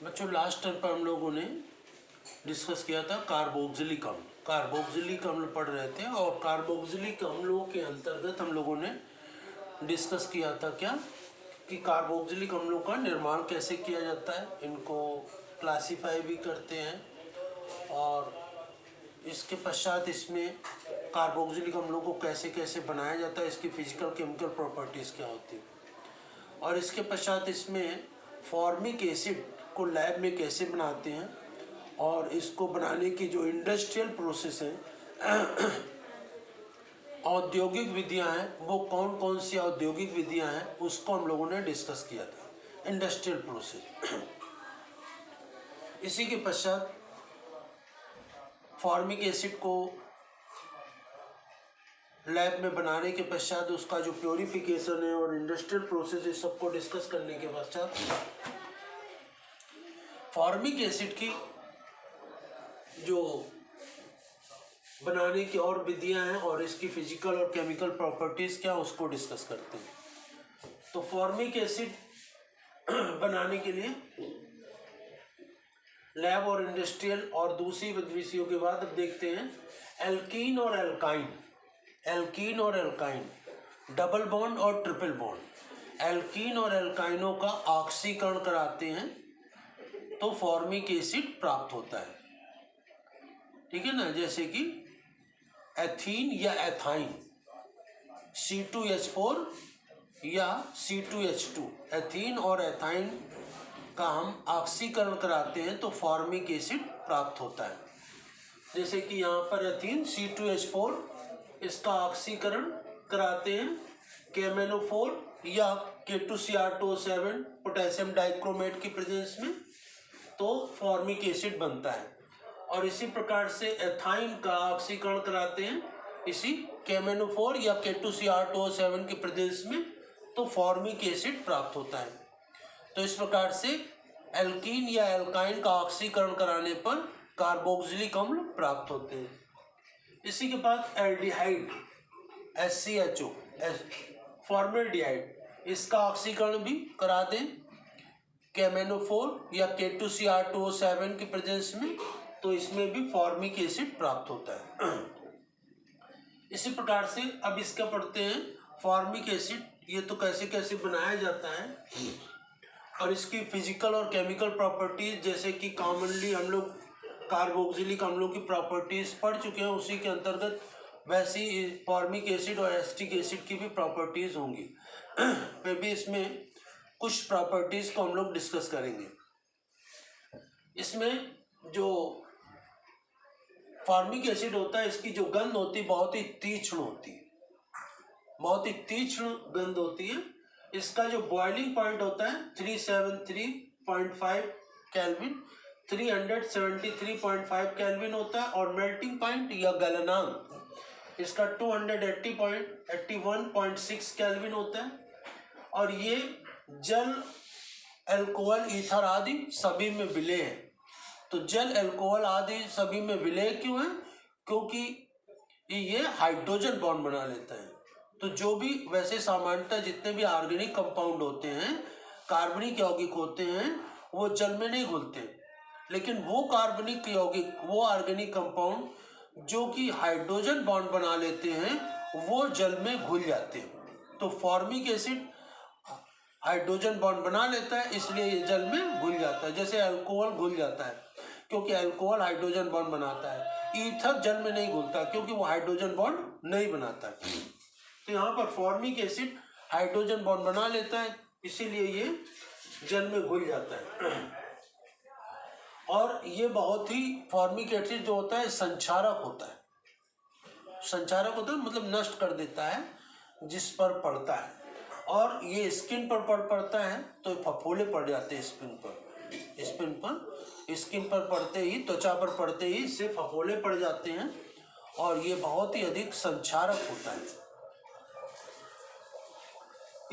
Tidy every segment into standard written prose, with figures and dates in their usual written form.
बच्चों last term पर हम लोगों ने डिस्कस किया था कार्बोक्सिलिक अम्ल। कार्बोक्सिलिक अम्ल पढ़ रहे थे और कार्बोक्सिलिक अम्लों के अंतर्गत हम लोगों ने डिस्कस किया था क्या कि कार्बोक्सिलिक अम्लों का निर्माण कैसे किया जाता है, इनको क्लासिफाई भी करते हैं और इसके पश्चात इसमें कार्बोक्सिलिक अम्लों को कैसे कैसे बनाया जाता है, इसकी फिजिकल केमिकल प्रॉपर्टीज़ क्या होती है और इसके पश्चात इसमें फॉर्मिक एसिड को लैब में कैसे बनाते हैं और इसको बनाने की जो इंडस्ट्रियल प्रोसेस है औद्योगिक विधियां हैं, वो कौन कौन सी औद्योगिक विधियां हैं उसको हम लोगों ने डिस्कस किया था, इंडस्ट्रियल प्रोसेस। इसी के पश्चात फॉर्मिक एसिड को लैब में बनाने के पश्चात उसका जो प्योरिफिकेशन है और इंडस्ट्रियल प्रोसेस है सबको डिस्कस करने के पश्चात फॉर्मिक एसिड की जो बनाने की और विधियां हैं और इसकी फिजिकल और केमिकल प्रॉपर्टीज क्या उसको डिस्कस करते हैं। तो फॉर्मिक एसिड बनाने के लिए लैब और इंडस्ट्रियल और दूसरी विधियों के बाद अब देखते हैं एल्कीन और एल्काइन। एल्कीन और एल्काइन, डबल बॉन्ड और ट्रिपल बॉन्ड, एल्कीन और एल्काइनों का ऑक्सीकरण कराते हैं तो फॉर्मिक एसिड प्राप्त होता है। ठीक है ना, जैसे कि एथीन या एथाइन, C2H4 या C2H2, एथीन और एथाइन का हम ऑक्सीकरण कराते हैं तो फॉर्मिक एसिड प्राप्त होता है। जैसे कि यहाँ पर एथीन C2H4, इसका ऑक्सीकरण कराते हैं KMnO4 या K2Cr2O7 पोटेशियम डाइक्रोमेट की प्रेजेंस में तो फॉर्मिक एसिड बनता है। और इसी प्रकार से एथाइन का ऑक्सीकरण कराते हैं इसी KMnO4 या K2Cr2O7 की प्रेजेंस में तो फॉर्मिक एसिड प्राप्त होता है। तो इस प्रकार से एल्कीन या एल्काइन का ऑक्सीकरण कराने पर कार्बोक्सिलिक अम्ल प्राप्त होते हैं। इसी के बाद एल्डिहाइड SCHO, फॉर्मल्डिहाइड, इसका ऑक्सीकरण भी करा दें KMnO4 या K2Cr2O7 की प्रेजेंस में तो इसमें भी फॉर्मिक एसिड प्राप्त होता है। इसी प्रकार से अब इसका पढ़ते हैं फॉर्मिक एसिड, ये तो कैसे कैसे बनाया जाता है और इसकी फिजिकल और केमिकल प्रॉपर्टीज, जैसे कि कॉमनली हम लोग कार्बोक्सिलिक अम्लों की प्रॉपर्टीज पढ़ चुके हैं, उसी के अंतर्गत वैसे ही फॉर्मिक एसिड और एसिटिक एसिड की भी प्रॉपर्टीज होंगी। फिर भी इसमें कुछ प्रॉपर्टीज को हम लोग डिस्कस करेंगे। इसमें जो फॉर्मिक एसिड होता है इसकी जो गंध होती है बहुत ही तीक्ष्ण होती है, बहुत ही तीक्ष्ण गंध होती है। इसका जो बॉइलिंग पॉइंट होता है 373.5 केल्विन, 373.5 केल्विन होता है और मेल्टिंग पॉइंट या गलनांक इसका 281.6 केल्विन होता है। और ये जल, अल्कोहल, ईथर आदि सभी में विलेय है। तो जल, अल्कोहल आदि सभी में विलेय क्यों है? क्योंकि ये हाइड्रोजन बॉन्ड बना लेता है। तो जो भी वैसे सामान्यतः जितने भी ऑर्गेनिक कंपाउंड होते हैं, कार्बनिक यौगिक होते हैं, वो जल में नहीं घुलते, लेकिन वो कार्बनिक यौगिक, वो ऑर्गेनिक कंपाउंड जो कि हाइड्रोजन बॉन्ड बना लेते हैं वो जल में घुल जाते हैं। तो फॉर्मिक एसिड हाइड्रोजन बॉन्ड बना लेता है इसलिए ये जल में घुल जाता है, जैसे अल्कोहल घुल जाता है क्योंकि अल्कोहल हाइड्रोजन बॉन्ड बनाता है। ईथर जल में नहीं घुलता क्योंकि वो हाइड्रोजन बॉन्ड नहीं बनाता है। तो यहाँ पर फॉर्मिक एसिड हाइड्रोजन बॉन्ड बना लेता है इसीलिए ये जल में घुल जाता है। और ये बहुत ही, फॉर्मिक एसिड जो होता है संक्षारक होता है। संक्षारक होता है मतलब नष्ट कर देता है जिस पर पड़ता है। और ये स्किन पर पड़ता है तो फफोले पड़ जाते हैं स्किन पर पड़ते ही, त्वचा पर पड़ते ही इससे फफोले पड़ जाते हैं और ये बहुत ही अधिक संक्षारक होता है,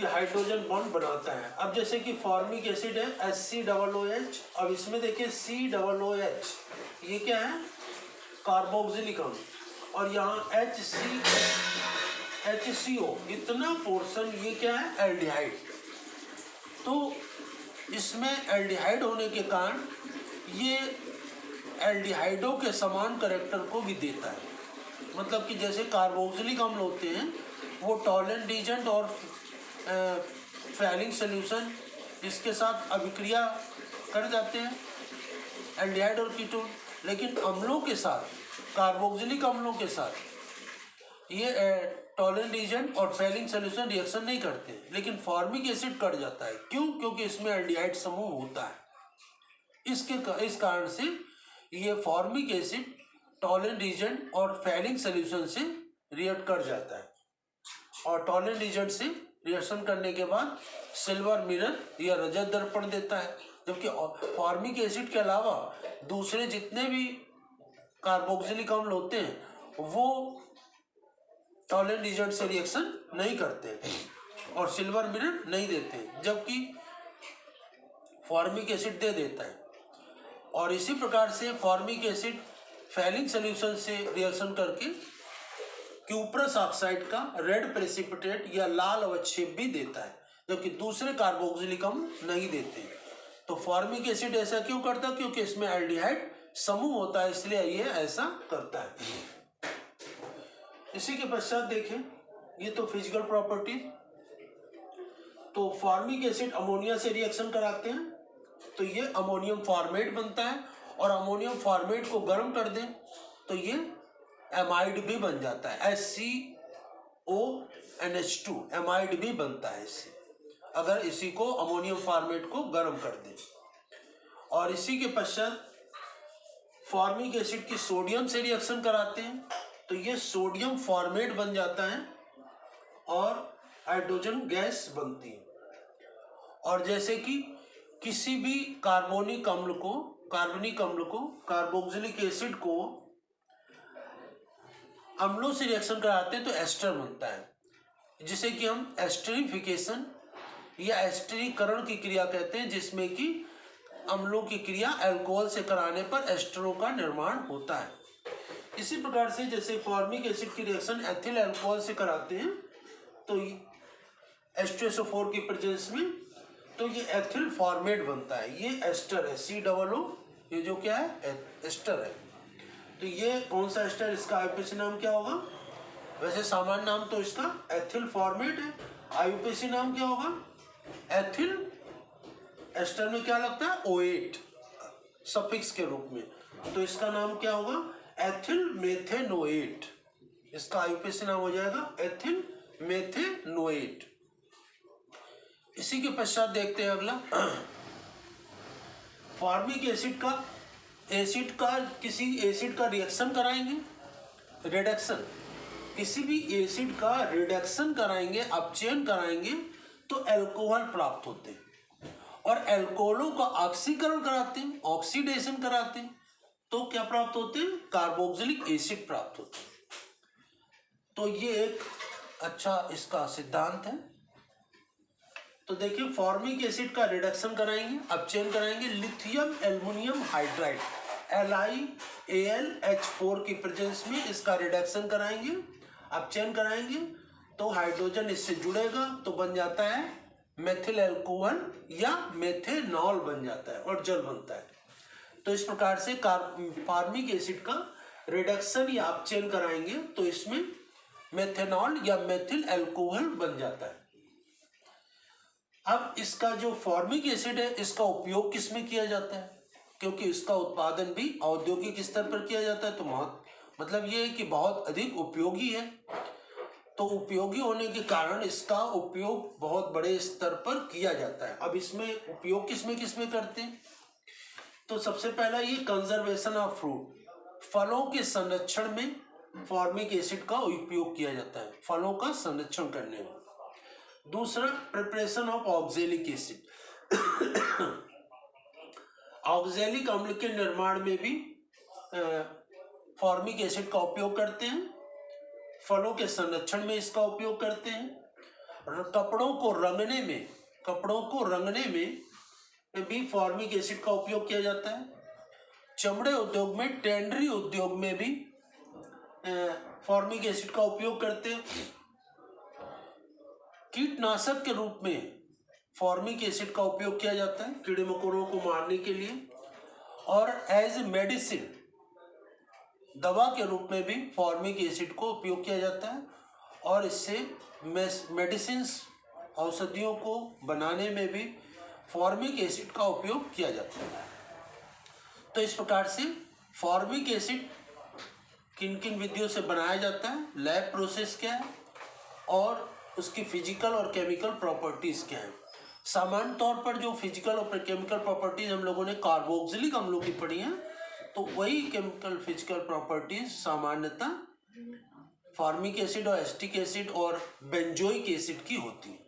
ये हाइड्रोजन बॉन्ड बनाता है। अब जैसे कि फॉर्मिक एसिड है HCOOH, अब इसमें देखिए COOH, ये क्या है? कार्बोक्सिलिक अम्ल। और यहाँ HCO, इतना पोर्शन, ये क्या है? एल्डिहाइड। तो इसमें एल्डिहाइड होने के कारण ये एल्डिहाइडों के समान करैक्टर को भी देता है। मतलब कि जैसे कार्बोक्सिलिक अम्ल होते हैं वो टॉलरेंट एजेंट और फैलिंग सोल्यूशन इसके साथ अभिक्रिया कर जाते हैं एल्डिहाइड और कीटोन, लेकिन अम्लों के साथ, कार्बोक्सिलिक अम्लों के साथ ये टॉलरेंट एजेंट और फैलिंग सोल्यूशन रिएक्शन नहीं करते, लेकिन फॉर्मिक एसिड कट जाता है। क्यों? क्योंकि इसमें एल्डिहाइड समूह होता है। इस कारण से ये फॉर्मिक एसिड टॉलरेंट एजेंट और फैलिंग सोल्यूशन से रिएक्ट कर जाता है, और टॉलरेंट एजेंट से रिएक्शन करने के बाद सिल्वर मिरर या रजत दर्पण देता है। जबकि फॉर्मिक एसिड के अलावा दूसरे जितने भी कार्बोक्सिलिक अम्ल होते हैं वो टॉलरेंट एजेंट से रिएक्शन नहीं करते और सिल्वर मिरर नहीं देते, जबकि फॉर्मिक एसिड दे देता है। और इसी प्रकार से फॉर्मिक एसिड फैलिंग सोल्यूशन से रिएक्शन करके क्यूप्रस ऑक्साइड का रेड प्रेसिपिटेट या लाल अवक्षेप भी देता है, जबकि दूसरे कार्बोक्सिलिक अम्ल नहीं देते। तो फॉर्मिक एसिड ऐसा क्यों करता है? क्योंकि इसमें एल्डिहाइड समूह होता है, इसलिए ये ऐसा करता है। इसी के पश्चात देखें, ये तो फिजिकल प्रॉपर्टी। तो फॉर्मिक एसिड अमोनिया से रिएक्शन कराते हैं तो ये अमोनियम फॉर्मेट बनता है, और अमोनियम फॉर्मेट को गर्म कर दें तो ये एमाइड भी बन जाता है, SCONH2 एमाइड भी बनता है इससे, अगर इसी को अमोनियम फॉर्मेट को गर्म कर दें। और इसी के पश्चात फॉर्मिक एसिड की सोडियम से रिएक्शन कराते हैं तो ये सोडियम फॉर्मेट बन जाता है और हाइड्रोजन गैस बनती है। और जैसे कि किसी भी कार्बनिक अम्ल को कार्बोक्सिलिक एसिड को अम्लों से रिएक्शन कराते हैं तो एस्टर बनता है, जिसे कि हम एस्टरिफिकेशन या एस्टरीकरण की क्रिया कहते हैं, जिसमें कि अम्लों की क्रिया अल्कोहल से कराने पर एस्टरों का निर्माण होता है। इसी प्रकार से जैसे फॉर्मिक एसिड की रिएक्शन एथिल अल्कोहल से कराते हैं तो H2SO4 की प्रेजेंस में, तो ये एथिल फॉर्मेट बनता है, ये एस्टर है, COO, ये जो क्या है एस्टर है। तो ये कौन सा एस्टर, इसका आईयूपीएसी नाम क्या होगा? वैसे सामान्य नाम तो इसका एथिल फॉर्मेट है, आईयूपीएसी नाम क्या होगा? एथिल। एस्टर में क्या लगता है? OH सफिक्स के रूप में, तो इसका नाम क्या होगा? एथिल मेथेनोएट। इसका आईयूपीएसी नाम हो जाएगा एथिल मेथेनोएट। इसी के पश्चात देखते हैं अगला, फॉर्मिक एसिड का किसी एसिड का रिएक्शन कराएंगे, रिडक्शन, किसी भी एसिड का रिडक्शन कराएंगे, अपचयन कराएंगे तो अल्कोहल प्राप्त होते हैं, और अल्कोहलों का ऑक्सीकरण कराते हैं, ऑक्सीडेशन कराते हैं तो क्या प्राप्त होते हैं? कार्बोक्सिलिक एसिड प्राप्त होते हैं। तो ये एक अच्छा इसका सिद्धांत है। तो देखिए, फॉर्मिक एसिड का रिडक्शन कराएंगे, अपचयन कराएंगे, लिथियम एल्युमिनियम हाइड्राइड LiAlH4 की प्रेजेंस में इसका रिडक्शन कराएंगे, अपचयन कराएंगे तो हाइड्रोजन इससे जुड़ेगा तो बन जाता है मेथिल अल्कोहल या मेथेनॉल बन जाता है और जल बनता है। तो इस प्रकार से फॉर्मिक एसिड का रिडक्शन या अपचयन कराएंगे तो इसमें मेथेनॉल या मेथिल अल्कोहल बन जाता है। अब इसका जो फॉर्मिक एसिड है, इसका उपयोग किस में किया जाता है? क्योंकि इसका उत्पादन भी औद्योगिक स्तर पर किया जाता है, तो मतलब ये है कि बहुत अधिक उपयोगी है। तो उपयोगी होने के कारण इसका उपयोग बहुत बड़े स्तर पर किया जाता है। अब इसमें उपयोग किसमें करते हैं? तो सबसे पहला ये कंजर्वेशन ऑफ फ्रूट, फलों के संरक्षण में फॉर्मिक एसिड का उपयोग किया जाता है, फलों का संरक्षण करने में। दूसरा, preparation of oxalic acid, oxalic अम्ल के निर्माण में भी फॉर्मिक एसिड का उपयोग करते हैं, फलों के संरक्षण में इसका उपयोग करते हैं, कपड़ों को रंगने में भी फॉर्मिक एसिड का उपयोग किया जाता है। चमड़े उद्योग में, टेंडरी उद्योग में भी फॉर्मिक एसिड का उपयोग करते हैं। कीटनाशक के रूप में फॉर्मिक एसिड का उपयोग किया जाता है कीड़े मकोड़ों को मारने के लिए, और एज मेडिसिन दवा के रूप में भी फॉर्मिक एसिड को उपयोग किया जाता है, और इससे मेडिसिन्स औषधियों को बनाने में भी फॉर्मिक एसिड का उपयोग किया जाता है। तो इस प्रकार से फॉर्मिक एसिड किन किन विधियों से बनाया जाता है, लैब प्रोसेस क्या है, और उसकी फिजिकल और केमिकल प्रॉपर्टीज़ क्या है। सामान्य तौर पर जो फिजिकल और केमिकल प्रॉपर्टीज़ हम लोगों ने कार्बोक्सिलिक अम्लों की पढ़ी हैं, तो वही केमिकल फिजिकल प्रॉपर्टीज़ सामान्यतः फॉर्मिक एसिड और एसिटिक एसिड और बेंजोइक एसिड की होती है।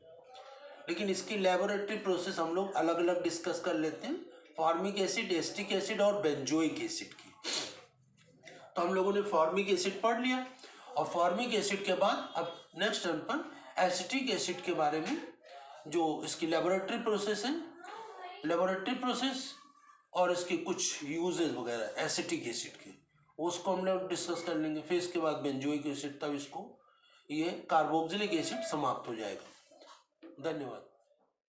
लेकिन इसकी लेबोरेटरी प्रोसेस हम लोग अलग अलग डिस्कस कर लेते हैं, फॉर्मिक एसिड, एसिटिक एसिड और बेंजोइक एसिड की। तो हम लोगों ने फॉर्मिक एसिड पढ़ लिया, और फॉर्मिक एसिड के बाद अब नेक्स्ट टर्म पर एसिटिक एसिड के बारे में जो इसकी लेबोरेटरी प्रोसेस है, लेबोरेटरी प्रोसेस और इसके कुछ यूजेस वगैरह एसिटिक एसिड के, उसको हम लोग डिस्कस कर लेंगे। फिर इसके बाद बेंजोइक एसिड, तब इसको ये कार्बोक्सिलिक एसिड समाप्त हो जाएगा। धन्यवाद।